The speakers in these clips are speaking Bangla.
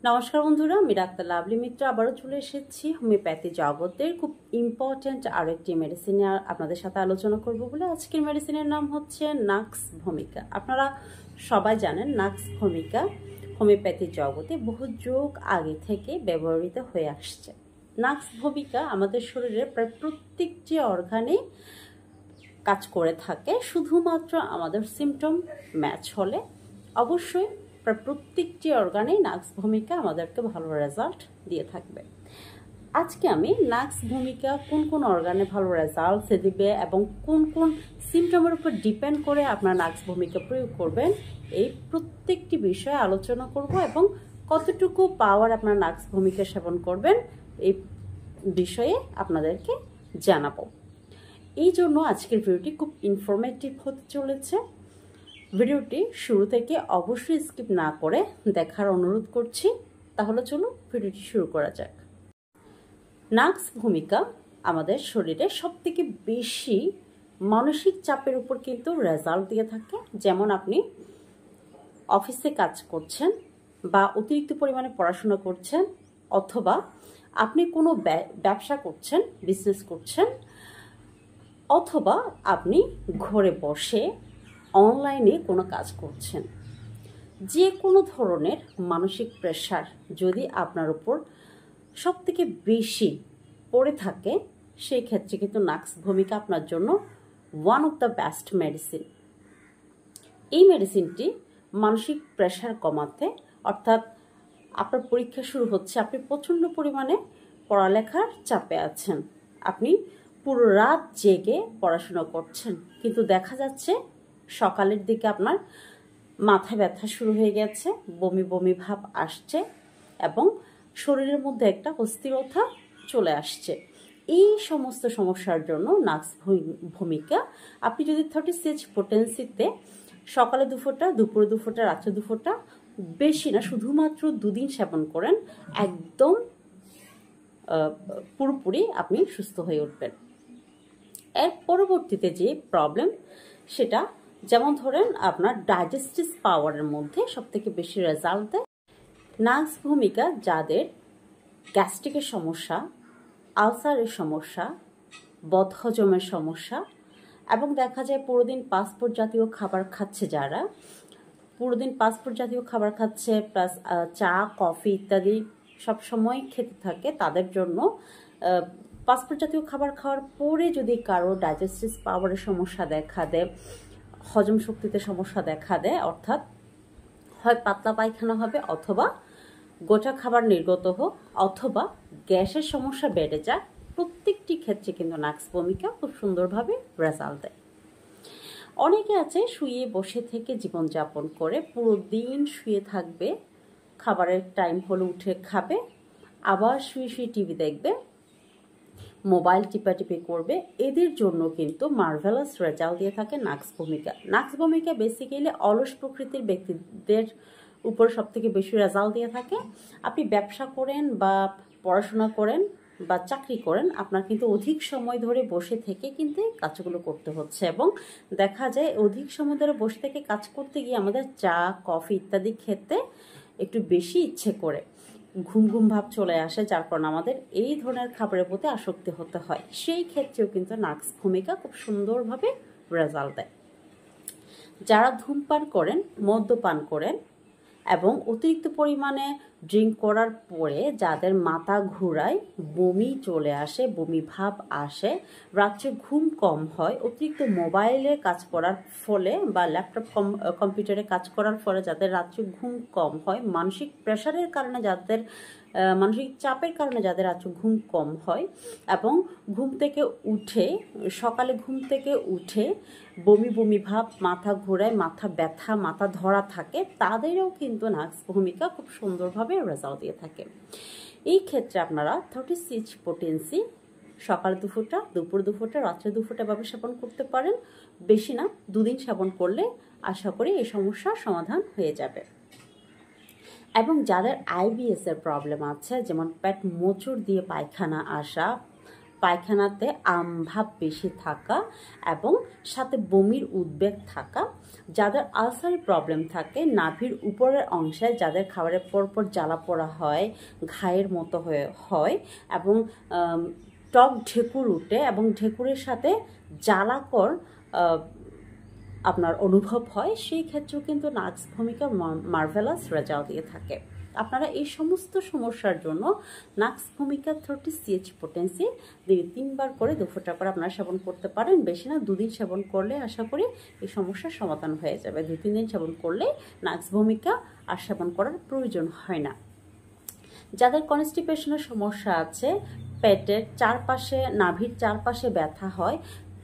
নমস্কার বন্ধুরা, আমি ডাক্তার লাভলি মিত্র আবারও চলে এসেছি হোমিওপ্যাথি জগতের খুব ইম্পর্ট্যান্ট আরেকটি মেডিসিনে আপনাদের সাথে আলোচনা করব বলে। আজকের মেডিসিনের নাম হচ্ছে নাক্স ভূমিকা। আপনারা সবাই জানেন নাক্স ভূমিকা হোমিওপ্যাথি জগতে বহু যুগ আগে থেকে ব্যবহৃত হয়ে আসছে। নাক্স ভূমিকা আমাদের শরীরের প্রায় প্রত্যেকটি অর্গানে কাজ করে থাকে, শুধুমাত্র আমাদের সিমটম ম্যাচ হলে অবশ্যই প্রায় প্রত্যেকটি অর্গানেই নাক্স ভূমিকা আমাদেরকে ভালো রেজাল্ট দিয়ে থাকবে। আজকে আমি নাক্স ভূমিকা কোন কোন অর্গানে ভালো রেজাল্ট দিবে এবং কোন কোন সিমটমের উপর ডিপেন্ড করে আপনার নাক্স ভূমিকা প্রয়োগ করবেন, এই প্রত্যেকটি বিষয়ে আলোচনা করব এবং কতটুকু পাওয়ার আপনার নাক্স ভূমিকা সেবন করবেন এই বিষয়ে আপনাদেরকে জানাবো। এই জন্য আজকের ভিডিওটি খুব ইনফরমেটিভ হতে চলেছে। ভিডিওটি শুরু থেকে অবশ্যই স্কিপ না করে দেখার অনুরোধ করছি। তাহলে চলুন ভিডিওটি শুরু করা যাক। নাক্স ভূমিকা আমাদের শরীরে সবথেকে বেশি মানসিক চাপের উপর কিন্তু রেজাল্ট দিয়ে থাকে। যেমন আপনি অফিসে কাজ করছেন বা অতিরিক্ত পরিমাণে পড়াশোনা করছেন, অথবা আপনি কোনো ব্যবসা করছেন, বিজনেস করছেন, অথবা আপনি ঘরে বসে অনলাইনে কোনো কাজ করছেন। যে কোনো ধরনের মানসিক প্রেশার যদি আপনার উপর সবথেকে বেশি পড়ে থাকে, সেই ক্ষেত্রে কিন্তু নাক্স ভূমিকা আপনার জন্য one of the best medicine. এই মেডিসিনটি মানসিক প্রেশার কমাতে, অর্থাৎ আপনার পরীক্ষা শুরু হচ্ছে, আপনি প্রচণ্ড পরিমাণে পড়ালেখার চাপে আছেন, আপনি পুরো রাত জেগে পড়াশোনা করছেন, কিন্তু দেখা যাচ্ছে সকালের দিকে আপনার মাথা ব্যথা শুরু হয়ে গেছে, বমি বমি ভাব আসছে এবং শরীরের মধ্যে একটা অস্থিরতা চলে আসছে। এই সমস্ত সমস্যার জন্য নাক্স ভূমিকা আপনি যদি 36 পোটেন্সিতে সকালে 2 ফোঁটা, দুপুরে 2 ফোঁটা, রাত্রে 2 ফোঁটা, বেশি না, শুধুমাত্র 2 দিন সেবন করেন, একদম পুরোপুরি আপনি সুস্থ হয়ে উঠবেন। এর পরবর্তীতে যে প্রবলেম, সেটা যেমন ধরেন আপনার ডাইজেস্টিভ পাওয়ারের মধ্যে সবথেকে বেশি রেজাল্ট দেয় নাক্স ভূমিকা যাদের গ্যাস্ট্রিকের সমস্যা, আলসারের সমস্যা, বদহজমের সমস্যা, এবং দেখা যায় পুরোদিন পাসপোর্ট জাতীয় খাবার খাচ্ছে, যারা পুরোদিন পাসপোর্ট জাতীয় খাবার খাচ্ছে প্লাস চা কফি ইত্যাদি সবসময় খেতে থাকে, তাদের জন্য পাসপোর্ট জাতীয় খাবার খাওয়ার পরে যদি কারো ডাইজেস্টিভ পাওয়ারের সমস্যা দেখা দেয়, হজম শক্তিতে সমস্যা দেখা দেয়, অর্থাৎ হয় পাতলা পায়খানা হবে, অথবা গোটা খাবার নির্গত হোক, অথবা গ্যাসের সমস্যা বেড়ে যায়, প্রত্যেকটি ক্ষেত্রে কিন্তু নাক্স ভূমিকা খুব সুন্দরভাবে রেজাল্ট দেয়। অনেকে আছে শুয়ে বসে থেকে জীবনযাপন করে, পুরো দিন শুয়ে থাকবে, খাবারের টাইম হলে উঠে খাবে, আবার শুয়ে শুয়ে টিভি দেখবে, মোবাইল টিপাটিপি করবে। এদের জন্য কিন্তু মার্ভেলাস রেজাল্ট দিয়ে থাকে নাক্স ভূমিকা। নাক্স ভূমিকা বেসিক্যালি অলস প্রকৃতির ব্যক্তিদের উপর সবথেকে বেশি রেজাল্ট দিয়ে থাকে। আপনি ব্যবসা করেন বা পড়াশোনা করেন বা চাকরি করেন, আপনার কিন্তু অধিক সময় ধরে বসে থেকে কিন্তু কাজগুলো করতে হচ্ছে, এবং দেখা যায় অধিক সময় ধরে বসে থেকে কাজ করতে গিয়ে আমাদের চা কফি ইত্যাদি খেতে একটু বেশি ইচ্ছে করে, ঘুম ঘুম ভাব চলে আসে, যার কারণে আমাদের এই ধরনের খাবারের প্রতি আসক্তি হতে হয়। সেই ক্ষেত্রেও কিন্তু নাক্স ভূমিকা খুব সুন্দরভাবে রেজাল্ট দেয়। যারা ধূমপান করেন, মদ্যপান করেন এবং অতিরিক্ত পরিমাণে ড্রিঙ্ক করার পরে যাদের মাথা ঘুরায়, বমি চলে আসে, বমি ভাব আসে, রাত্রে ঘুম কম হয়, অতিরিক্ত মোবাইলে কাজ করার ফলে বা ল্যাপটপ কম্পিউটারে কাজ করার ফলে যাদের রাত্রে ঘুম কম হয়, মানসিক প্রেশারের কারণে যাদের, মানসিক চাপের কারণে যাদের রাত্রে ঘুম কম হয় এবং ঘুম থেকে উঠে, সকালে ঘুম থেকে উঠে বমি বমি ভাব, মাথা ঘোরায়, মাথা ব্যথা, মাথা ধরা থাকে, তাদেরও কিন্তু নাক্স ভূমিকা খুব সুন্দরভাবে রেজাল্ট দিয়ে থাকে। এই ক্ষেত্রে আপনারা 36 পোটেন্সি সকালে 2 ফোঁটা, দুপুর 2 ফোঁটা, রাত্রে 2 ফোঁটা ভাবে সেবন করতে পারেন। বেশি না, 2 দিন সেবন করলে আশা করি এই সমস্যার সমাধান হয়ে যাবে। এবং যাদের আইবিএস এর প্রবলেম আছে, যেমন পেট মোচড় দিয়ে পায়খানা আসা, পায়খানাতে আমভাব বেশি থাকা এবং সাথে বমির উদ্বেগ থাকা, যাদের আলসারি প্রবলেম থাকে, নাভির উপরের অংশে যাদের খাবারের পরপর জ্বালা পোড়া হয়, ঘায়ের মতো হয় এবং টক ঢেকুর উঠে এবং ঢেকুরের সাথে জ্বালাকর আপনার অনুভব হয়, সেই ক্ষেত্রেও কিন্তু নাক্স ভূমিকা মার্ভেলাস রেজাল্ট দিয়ে থাকে। আপনারা এই সমস্ত সমস্যার জন্য নাক্স ভূমিকা 30 CH পোটেন্সি দিনে 3 বার করে 2 ফোঁটা করে আপনারা সেবন করতে পারেন। বেশি না, 2 দিন সেবন করলে আশা করি এই সমস্যার সমাধান হয়ে যাবে। 2-3 দিন সেবন করলে নাক্স ভূমিকা আর সেবন করার প্রয়োজন হয় না। যাদের কনস্টিপেশনের সমস্যা আছে, পেটের চারপাশে, নাভির চারপাশে ব্যথা হয়,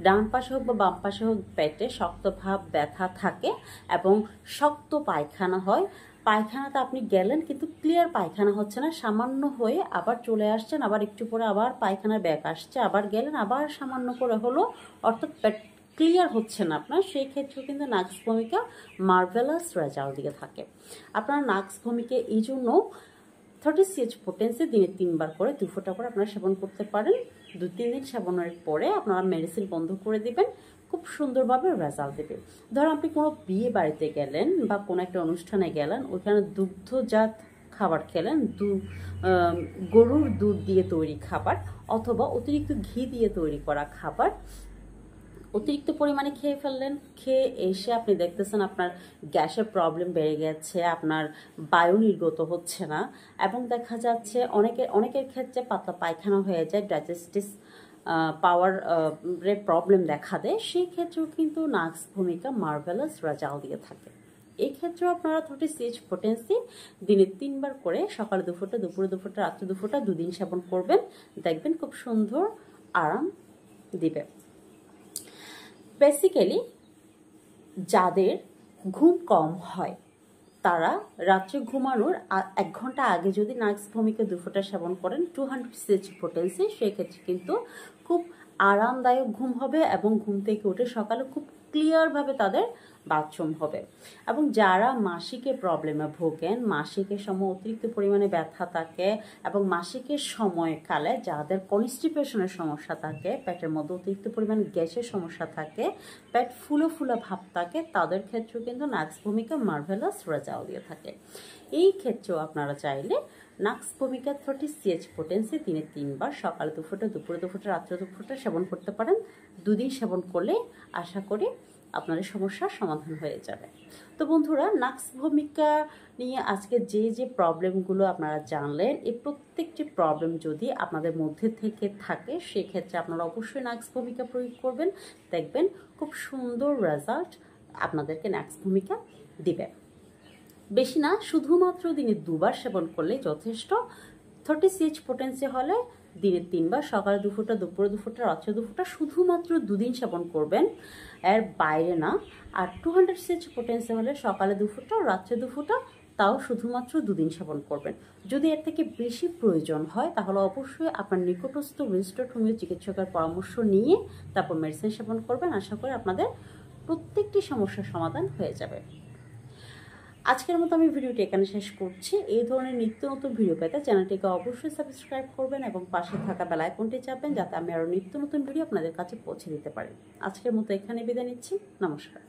ডান পাশে হোক বা বাম পাশে হোক পেটে শক্ত ভাব ব্যথা থাকে এবং শক্ত পায়খানা হয়, পায়খানাতে আপনি গেলেন কিন্তু ক্লিয়ার পায়খানা হচ্ছে না, সামান্য হয়ে আবার চলে আসছেন, আবার একটু পরে আবার পায়খানার ব্যাক আসছে, আবার গেলেন আবার সামান্য করে হলো, অর্থাৎ পেট ক্লিয়ার হচ্ছে না আপনার, সেই ক্ষেত্রেও কিন্তু নাক্স ভূমিকা মার্ভেলাস রেজাল্ট দিয়ে থাকে। আপনার নাক্স ভূমিকা এই জন্য 30 CH পোটেন্সি দিনে 3 বার করে 2 ফোঁটা করে আপনারা সেবন করতে পারেন। 2-3 দিন সেবনের পরে আপনারা মেডিসিন বন্ধ করে দিবেন, খুব সুন্দরভাবে রেজাল্ট দেবে। ধরুন আপনি কোনো বিয়ে বাড়িতে গেলেন বা কোনো একটা অনুষ্ঠানে গেলেন, ওইখানে দুগ্ধজাত খাবার খেলেন, গরুর দুধ দিয়ে তৈরি খাবার অথবা অতিরিক্ত ঘি দিয়ে তৈরি করা খাবার অতিরিক্ত পরিমাণে খেয়ে ফেললেন, খেয়ে এসে আপনি দেখতেছেন আপনার গ্যাসের প্রবলেম বেড়ে গেছে, আপনার বায়ু নির্গত হচ্ছে না এবং দেখা যাচ্ছে অনেকের ক্ষেত্রে পাতলা পায়খানা হয়ে যায়, ডাইজেস্টিভ পাওয়ার প্রবলেম দেখা দেয়, সেই ক্ষেত্রেও কিন্তু নাক্স ভূমিকা মার্ভেলাস রেজাল্ট দিয়ে থাকে। এই ক্ষেত্রেও আপনারা 30 CH পোটেন্সি দিনে 3 বার করে সকালে 2 ফোঁটা, দুপুরে 2 ফোঁটা, রাত্রে 2 ফোঁটা 2 দিন সেবন করবেন, দেখবেন খুব সুন্দর আরাম দিবে। বেসিক্যালি যাদের ঘুম কম হয় তারা রাত্রে ঘুমানোর 1 ঘন্টা আগে যদি নাক্স ভূমিকা 2 ফোঁটা সেবন করেন 200 CH পোটেন্সি, সেক্ষেত্রে কিন্তু খুব আরামদায়ক ঘুম হবে এবং ঘুম থেকে উঠে সকালে খুব ক্লিয়ারভাবে তাদের বাথরুম হবে। এবং যারা মাসিকের প্রবলেমে ভোগেন, মাসিকের সময় অতিরিক্ত পরিমাণে ব্যথা থাকে এবং মাসিকের সময়কালে যাদের কনস্টিপেশনের সমস্যা থাকে, পেটের মধ্যে অতিরিক্ত পরিমাণ গ্যাসের সমস্যা থাকে, পেট ফুলো ফুলো ভাব থাকে, তাদের ক্ষেত্রেও কিন্তু নাক্স ভূমিকা মার্ভেলাস রেজাল্ট দিয়ে থাকে। এই ক্ষেত্রেও আপনারা চাইলে নাক্স ভূমিকা 30 CH পোটেন্সি দিনে 3 বার সকালে 2 ফোঁটা, দুপুরে 2 ফোঁটা, রাত্রে 2 ফোঁটা সেবন করতে পারেন। 2 দিন সেবন করলে আশা করি আপনাদের সমস্যার সমাধান হয়ে যাবে। তো বন্ধুরা, নাক্স ভূমিকা নিয়ে আজকে যে প্রবলেমগুলো আপনারা জানলেন, এই প্রত্যেকটি প্রবলেম যদি আপনাদের মধ্যে থেকে থাকে সেক্ষেত্রে আপনারা অবশ্যই নাক্স ভূমিকা প্রয়োগ করবেন, দেখবেন খুব সুন্দর রেজাল্ট আপনাদেরকে নাক্স ভূমিকা দিবে। বেশি না, শুধুমাত্র দিনে 2 বার সেবন করলেই যথেষ্ট। 30 CH পোটেন্সি হলে দিনে 3 বার সকালে 2 ফোঁটা, দুপুরে 2 ফোঁটা, রাত্রে 2 ফোঁটা, শুধুমাত্র 2 দিন সেবন করবেন, এর বাইরে না। আর 200 CH পোটেন্সি হলে সকালে 2 ফোঁটা, রাত্রে 2 ফোঁটা, তাও শুধুমাত্র 2 দিন সেবন করবেন। যদি এর থেকে বেশি প্রয়োজন হয় তাহলে অবশ্যই আপনার নিকটস্থ রেজিস্টার্ড হোমিও চিকিৎসকের পরামর্শ নিয়ে তারপর মেডিসিন সেবন করবেন। আশা করি আপনাদের প্রত্যেকটি সমস্যার সমাধান হয়ে যাবে। আজকের মতো আমি ভিডিওটি এখানে শেষ করছি। এই ধরনের নিত্য নতুন ভিডিও পেতে চ্যানেলটিকে অবশ্যই সাবস্ক্রাইব করবেন এবং পাশে থাকা বেল আইকনটি চাপবেন যাতে আমি আরও নিত্য নতুন ভিডিও আপনাদের কাছে পৌঁছে দিতে পারি। আজকের মতো এখানে বিদায় নিচ্ছি। নমস্কার।